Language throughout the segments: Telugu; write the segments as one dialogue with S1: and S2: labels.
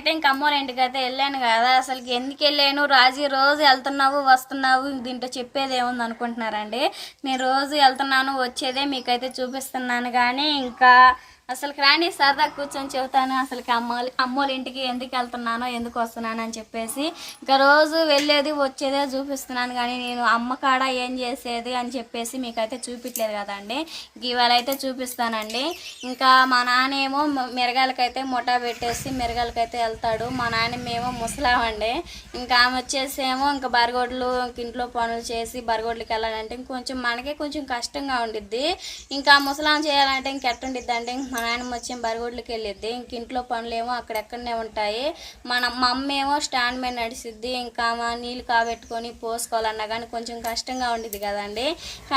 S1: అయితే ఇంక అమ్మోళ్ళ ఇంటికి అయితే వెళ్ళాను కదా. అసలుకి ఎందుకు వెళ్ళాను, రాజీ రోజు వెళ్తున్నావు వస్తున్నావు దీంట్లో చెప్పేది ఏముంది అనుకుంటున్నారండి. నేను రోజు వెళ్తున్నాను వచ్చేదే మీకైతే చూపిస్తున్నాను. కానీ ఇంకా అసలుకి రాని సరదా కూర్చొని చెబుతాను అసలుకి అమ్మోళ్ళ ఇంటికి ఎందుకు వెళ్తున్నానో ఎందుకు వస్తున్నాను అని చెప్పేసి. ఇంకా రోజు వెళ్ళేది వచ్చేదే చూపిస్తున్నాను కానీ నేను అమ్మ కాడ ఏం చేసేది అని చెప్పేసి మీకైతే చూపించలేదు కదండి. ఇవాళ అయితే చూపిస్తానండి. ఇంకా మా నాన్న ఏమో మిరగాయలకైతే ముఠా పెట్టేసి మిరగాయలకైతే వెళ్తాడు. మా నాన్నమేమో ముసలామండి. ఇంకా ఆమె వచ్చేసేమో ఇంకా బరగొడ్లు ఇంట్లో పనులు చేసి బరగొడ్లకి వెళ్ళాలంటే ఇంకొంచెం మనకే కొంచెం కష్టంగా ఉండిద్ది. ఇంకా ముసలాం చేయాలంటే ఇంకెట్టుండిద్ది అంటే మా నాయనమ్మ వచ్చి బరగొడ్లకి వెళ్ళిద్ది. ఇంక ఇంట్లో పనులేమో అక్కడెక్కడనే ఉంటాయి. మా అమ్మ ఏమో స్టాండ్ మీద నడిచిద్ది. ఇంకా నీళ్ళు కాబెట్టుకొని పోసుకోవాలన్నా కానీ కొంచెం కష్టంగా ఉండిద్ది కదండి.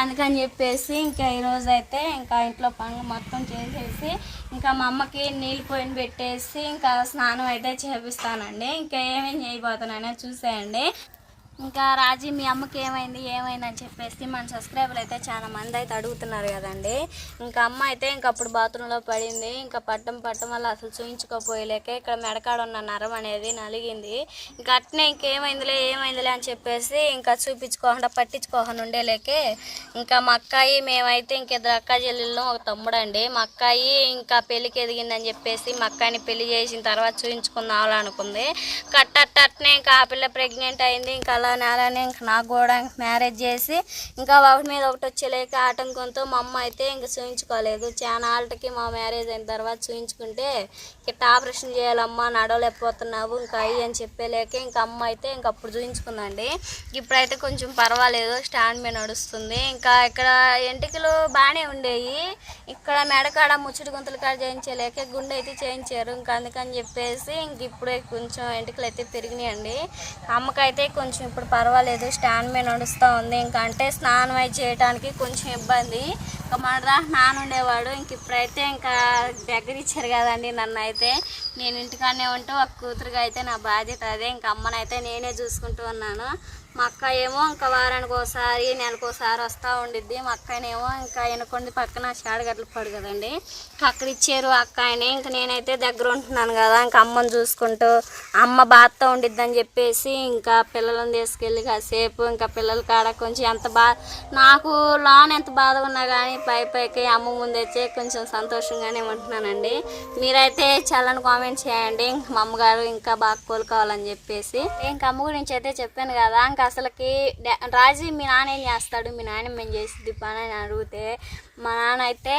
S1: అందుకని చెప్పేసి ఇంకా ఈరోజు అయితే ఇంకా ఇంట్లో పనులు మొత్తం చేసేసి ఇంకా మా అమ్మకి నీళ్ళు పొయ్యిని పెట్టేసి ఇంకా స్నానం అయితే చేపిస్తానండి. ఇంకా ఏమేమి చేయబోతున్నానో చూసేయండి. ఇంకా రాజీ మీ అమ్మకి ఏమైందని చెప్పేసి మన సబ్స్క్రైబర్లు అయితే చాలా మంది అయితే అడుగుతున్నారు కదండి. ఇంకా అమ్మ అయితే ఇంకప్పుడు బాత్రూంలో పడింది. ఇంకా పట్టం వల్ల అసలు చూయించుకోపోయలేక ఇక్కడ మెడకాడ ఉన్న నరం అనేది నలిగింది. ఇంకా అట్నే ఇంకేమైందిలే అని చెప్పేసి ఇంకా పట్టించుకోకుండా ఉండేలేకే ఇంకా మా అక్కాయి మేమైతే ఇంకిద్దరు అక్క చెల్లెళ్ళు ఒక తమ్ముడండి. మా అక్కాయి ఇంకా పెళ్ళికి ఎదిగిందని చెప్పేసి మా అక్కాయిని పెళ్లి చేసిన తర్వాత చూయించుకుందాం అనుకుంది. అట్నే ఇంకా ఆ పిల్ల ప్రెగ్నెంట్ అయింది. ఇంకా అలానే ఇంక నాకు కూడా మ్యారేజ్ చేసి ఇంకా ఒకటి మీద ఒకటి వచ్చేలేక ఆటంకంతో మా అమ్మ అయితే ఇంక చూయించుకోలేదు. చాలా ఆటకి మా మ్యారేజ్ అయిన తర్వాత చూయించుకుంటే ఇట్లా ఆపరేషన్ చేయాలమ్మా నడవలేకపోతున్నావు ఇంకా అయ్యి అని చెప్పేలేక ఇంకా అమ్మ అయితే ఇంక అప్పుడు చూయించుకుందండి. ఇప్పుడైతే కొంచెం పర్వాలేదు, స్టాండ్ మీద నడుస్తుంది. ఇంకా ఇక్కడ ఎంటికలు బాగానే ఉండేవి. ఇక్కడ మెడకాడ ముచ్చటి గుంతల కాడ చేయించలేక గుండె అయితే చేయించారు. ఇంకా అందుకని చెప్పేసి ఇంక ఇప్పుడే కొంచెం ఎంటికలు అయితే పెరిగినాయండి. అమ్మకైతే కొంచెం ఇప్పుడు పర్వాలేదు, స్టాండ్ మీద నడుస్తూ ఉంది. ఇంకా అంటే స్నానం అయి చేయడానికి కొంచెం ఇబ్బంది. ఇంకా మన నాన్న ఉండేవాడు. ఇంక ఇప్పుడైతే ఇంకా దగ్గర ఇచ్చారు కదండి నన్ను అయితే. నేను ఇంటికాడనే ఉంటూ ఒక కూతురుగా అయితే నా బాధ్యత అదే. ఇంకా అమ్మనైతే నేనే చూసుకుంటూ ఉన్నాను. మా అక్క ఏమో ఇంకా వారానికి ఒకసారి నెలకోసారి వస్తూ ఉండిద్ది. మా అక్కనేమో ఇంకా వెనకొండి పక్కన చాడగడ్డలు పడు కదండి, అక్కడ ఇచ్చారు అక్కాయని. ఇంక నేనైతే దగ్గర ఉంటున్నాను కదా, ఇంకా అమ్మని చూసుకుంటూ అమ్మ బాధతో ఉండిద్దని చెప్పేసి ఇంకా పిల్లలను తీసుకెళ్ళి కాసేపు ఇంకా పిల్లల కాడ కొంచెం నాకు లోన్ ఎంత బాధ ఉన్నా కానీ పైకి అమ్మ ముందైతే కొంచెం సంతోషంగానే ఉంటున్నానండి. మీరైతే చల్లని కామెంట్ చేయండి మా అమ్మగారు ఇంకా బాగా కోలుకోవాలని చెప్పేసి. ఇంకా అమ్మ గురించి అయితే చెప్పాను కదా. ఇంకా అసలుకి రాజీ మీ నాన్న ఏం చేస్తాడు, మీ నాన్న మేము చేసిద్ది పని అని అడిగితే మా నాన్న అయితే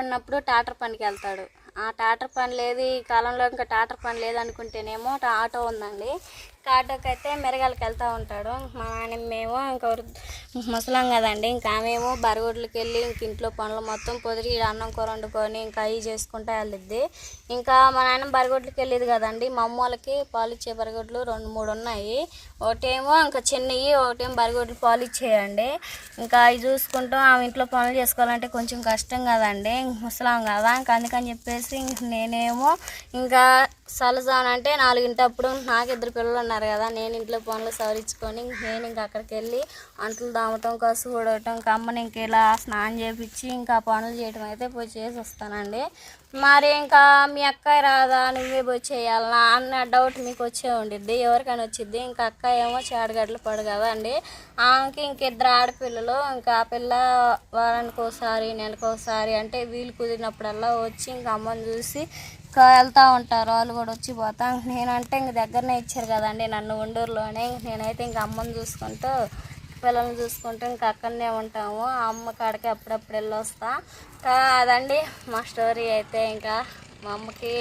S1: ఉన్నప్పుడు టాటర్ పనికి వెళ్తాడు. ఆ టాటర్ పని లేదు ఈ కాలంలో, ఇంకా టాటర్ పని లేదనుకుంటేనేమో ఆటో ఉందండి. ఆటోకి అయితే మిరగాయలకి వెళ్తూ ఉంటాడు. మా నాన్నమేమో ఇంకా ముసలాం కదండి. ఇంకా ఆమెమో బరగొడ్లకి వెళ్ళి ఇంక ఇంట్లో పనులు మొత్తం పొదిరి అన్నం కూర వండుకొని ఇంకా అవి చేసుకుంటూ వెళ్ళిద్ది. ఇంకా మా నాన్న బరగొడ్లకి వెళ్ళేది కదండి. మా అమ్మ వాళ్ళకి పాలు ఇచ్చే బరగొడ్లు 2-3 ఉన్నాయి. ఒకటేమో ఇంకా చిన్నవి, ఒకటేమో బరగొడ్లు పాలు ఇచ్చేయండి. ఇంకా అవి చూసుకుంటూ ఆమె ఇంట్లో పనులు చేసుకోవాలంటే కొంచెం కష్టం కదండి, ముసలాం కదా. ఇంకా అందుకని చెప్పేసి నేనేమో ఇంకా సలజానంటే 4 నాకు 2 పిల్లలు ఉన్నారు కదా, నేను ఇంట్లో పనులు సవరించుకొని నేను ఇంకా అక్కడికి వెళ్ళి అంట్లు దామటం, కసు కూడటం, ఇంకా అమ్మని ఇంక ఇలా స్నానం చేపించి ఇంకా పనులు చేయడం అయితే పోయి చేసి వస్తానండి. మరి ఇంకా మీ అక్కాయి రాదా, నువ్వే పోయి చేయాలనా అన్న డౌట్ మీకు వచ్చే ఉండిద్ది, ఎవరికైనా వచ్చిద్ది. ఇంకా అక్క ఏమో చాడగడ్డలు పడు కదండి. ఆమెకి ఇంక 2 ఆడపిల్లలు. ఇంకా ఆ పిల్ల వారానికి ఒకసారి నెలకోసారి అంటే వీలు కుదిరినప్పుడల్లా వచ్చి ఇంకా అమ్మని చూసి వెళ్తూ ఉంటారు. వాళ్ళు కూడా వచ్చి పోతా. నేనంటే ఇంక దగ్గరనే ఇచ్చారు కదండి నన్ను ఉండూరులోనే. నేనైతే ఇంక అమ్మని చూసుకుంటూ పిల్లల్ని చూసుకుంటూ ఇంకా అక్కడనే ఉంటాము. ఆ అమ్మ కాడికి అప్పుడప్పుడు వెళ్ళి వస్తా. అదండి మా స్టోరీ అయితే. ఇంకా మా అమ్మకి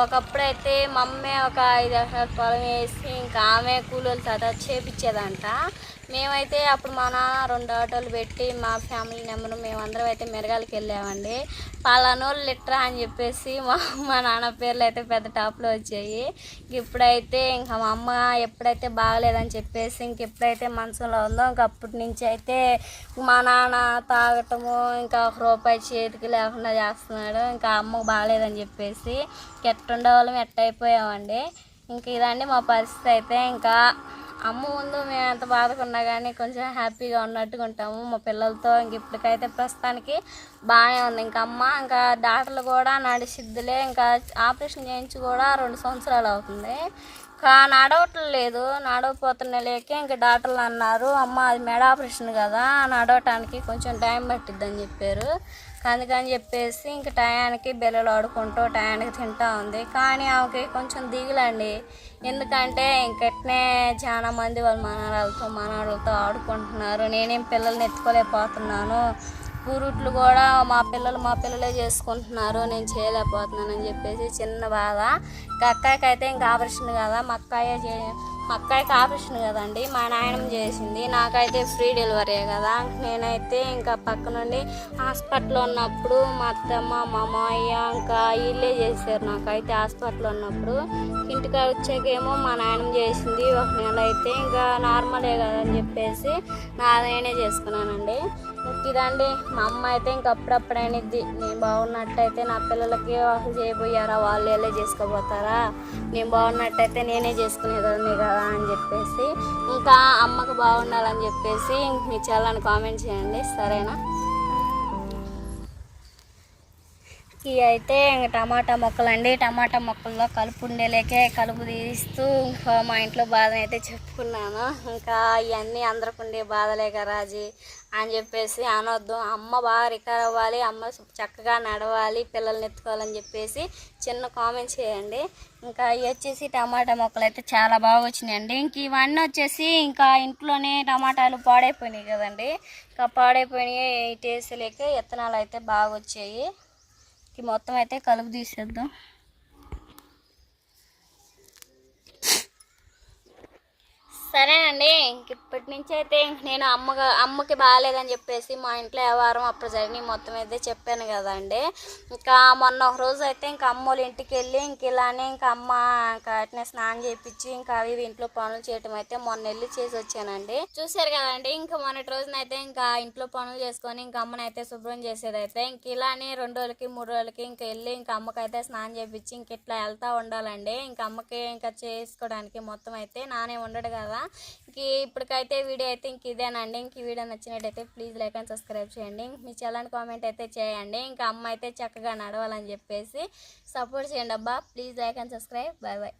S1: ఒకప్పుడైతే మా అమ్మే ఒక 5 ఎకరాల పొలం వేసి ఇంకా ఆమె కూలీలు చేపించేదంట. మేమైతే అప్పుడు మా నాన్న 2 ఆటోలు పెట్టి మా ఫ్యామిలీ నెంబర్ మేమందరం అయితే మిరగాలకి వెళ్ళామండి. పలానోళ్ళు లిట్రా అని చెప్పేసి మా నాన్న పేర్లు అయితే పెద్ద టాప్లో వచ్చాయి. ఇప్పుడైతే ఇంకా మా అమ్మ ఎప్పుడైతే బాగలేదని చెప్పేసి ఎప్పుడైతే మంచంలో ఉందో ఇంక అప్పటి నుంచి అయితే మా నాన్న తాగటము ఇంకా ₹1 చేతికి లేకుండా చేస్తున్నాడు. ఇంకా అమ్మకు బాగలేదని చెప్పేసి ఎట్టుండేవాళ్ళం ఎట్టయిపోయామండి. ఇంక ఇదండి మా పరిస్థితి అయితే. ఇంకా అమ్మ ముందు మేము ఎంత బాధకున్నా కానీ కొంచెం హ్యాపీగా ఉన్నట్టుగా ఉంటాము మా పిల్లలతో. ఇంక ఇప్పటికైతే ప్రస్తుతానికి బాగానే ఉంది. ఇంకా అమ్మ ఇంకా డాక్టర్లు కూడా నడిచిద్దులే, ఇంకా ఆపరేషన్ చేయించి కూడా 2 సంవత్సరాలు అవుతుంది. నడవట్లేదు, నడవపోతున్న లేక ఇంకా డాక్టర్లు అన్నారు, అమ్మ అది మెడ ఆపరేషన్ కదా, నడవటానికి కొంచెం టైం పట్టిద్దని చెప్పారు. అందుకని చెప్పేసి ఇంక టయానికి బెల్లలు ఆడుకుంటూ టయానికి తింటా ఉంది. కానీ ఆమెకి కొంచెం దిగులండి, ఎందుకంటే ఇంకట్నే చాలా మంది వాళ్ళ మనవాళ్ళతో ఆడుకుంటున్నారు. నేనేం పిల్లల్ని ఎత్తుకోలేకపోతున్నాను, పూరుట్లు కూడా మా పిల్లలే చేసుకుంటున్నారు, నేను చేయలేకపోతున్నాను అని చెప్పేసి చిన్న బాధ. ఇంకా అక్కాయికి అయితే ఇంకా ఆపరేషన్ కదా, మా అక్కాయికి ఆపరేషన్ కదండి, మా నాయనమ్మ చేసింది. నాకైతే ఫ్రీ డెలివరీ కదా. నేనైతే ఇంకా పక్క నుండి హాస్పిటల్లో ఉన్నప్పుడు మా అత్తమ్మ మా మామయ్య ఇంకా వీళ్ళే చేశారు. నాకైతే హాస్పిటల్లో ఉన్నప్పుడు ఇంటికి వచ్చాకేమో మా నాయనమ్మ చేసింది. 1 నెల అయితే ఇంకా నార్మలే కదా అని చెప్పేసి నేనే చేసుకున్నానండి. ఇదండి మా అమ్మ అయితే ఇంక అప్పుడప్పుడు అనిద్ది, నేను బాగున్నట్టయితే నా పిల్లలకి వాళ్ళు చేయబోయారా, వాళ్ళు ఎలా చేసుకోబోతారా, నేను బాగున్నట్టయితే నేనే చేసుకునేదాన్ని కదా అని చెప్పేసి. ఇంకా అమ్మకు బాగుండాలని చెప్పేసి మీ ఛానల్ని కామెంట్ చేయండి, సరేనా. ఇవి అయితే ఇంకా టమాటా మొక్కలండి. టమాటా మొక్కల్లో కలుపు ఉండేలేకే కలుపు తీస్తూ మా ఇంట్లో బాధను అయితే చెప్పుకున్నాను. ఇంకా ఇవన్నీ అందరికి ఉండే బాధలే రాజీ అని చెప్పేసి అనొద్దు. అమ్మ బాగా రికవర్ అవ్వాలి, అమ్మ చక్కగా నడవాలి, పిల్లల్ని ఎత్తుకోవాలని చెప్పేసి చిన్న కామెంట్ చేయండి. ఇంకా ఇవి వచ్చేసి టమాటా మొక్కలు అయితే చాలా బాగా వచ్చినాయండి. ఇంక ఇవన్నీ వచ్చేసి ఇంకా ఇంట్లోనే టమాటాలు పాడైపోయినాయి కదండి, ఇంకా పాడైపోయినాయి టేస్ట్ విత్తనాలు అయితే బాగా వచ్చాయి. మొత్తం అయితే కలుపు తీసేద్దాం. సరేనండి, ఇంక ఇప్పటి నుంచి అయితే నేను అమ్మకి బాగాలేదని చెప్పేసి మా ఇంట్లో వ్యవహారం అప్పుడు జరిగి మొత్తం అయితే చెప్పాను కదండి. ఇంకా మొన్న ఒక రోజు అయితే ఇంకా అమ్మ వాళ్ళ ఇంటికి వెళ్ళి ఇంక ఇలానే ఇంకా అమ్మ అట్నే స్నానం చేయించి ఇంకా అవి ఇంట్లో పనులు చేయటం అయితే మొన్న వెళ్ళి చేసి వచ్చానండి. చూసారు కదండి, ఇంకా మొన్నటి రోజునైతే ఇంకా ఇంట్లో పనులు చేసుకొని ఇంకా అమ్మని అయితే శుభ్రం చేసేదైతే ఇంక ఇలానే 2 రోజులకి 3 రోజులకి ఇంకా వెళ్ళి ఇంకా అమ్మకైతే స్నానం చేయించి ఇంక ఇట్లా వెళ్తూ ఉండాలండి. ఇంకా అమ్మకి ఇంకా చేసుకోవడానికి మొత్తం అయితే నానే ఉండడు కదా. ఇప్పటికైతే వీడియో అయితే ఇంక ఇదేనండి. ఇంక వీడియో నచ్చినట్టయితే ప్లీజ్ లైక్ అండ్ సబ్స్క్రైబ్ చేయండి. మీ ఛానల్ కామెంట్ అయితే చేయండి. ఇంకా అమ్మ అయితే చక్కగా నడవాలని చెప్పేసి సపోర్ట్ చేయండి అబ్బా. Please like and subscribe. Bye bye.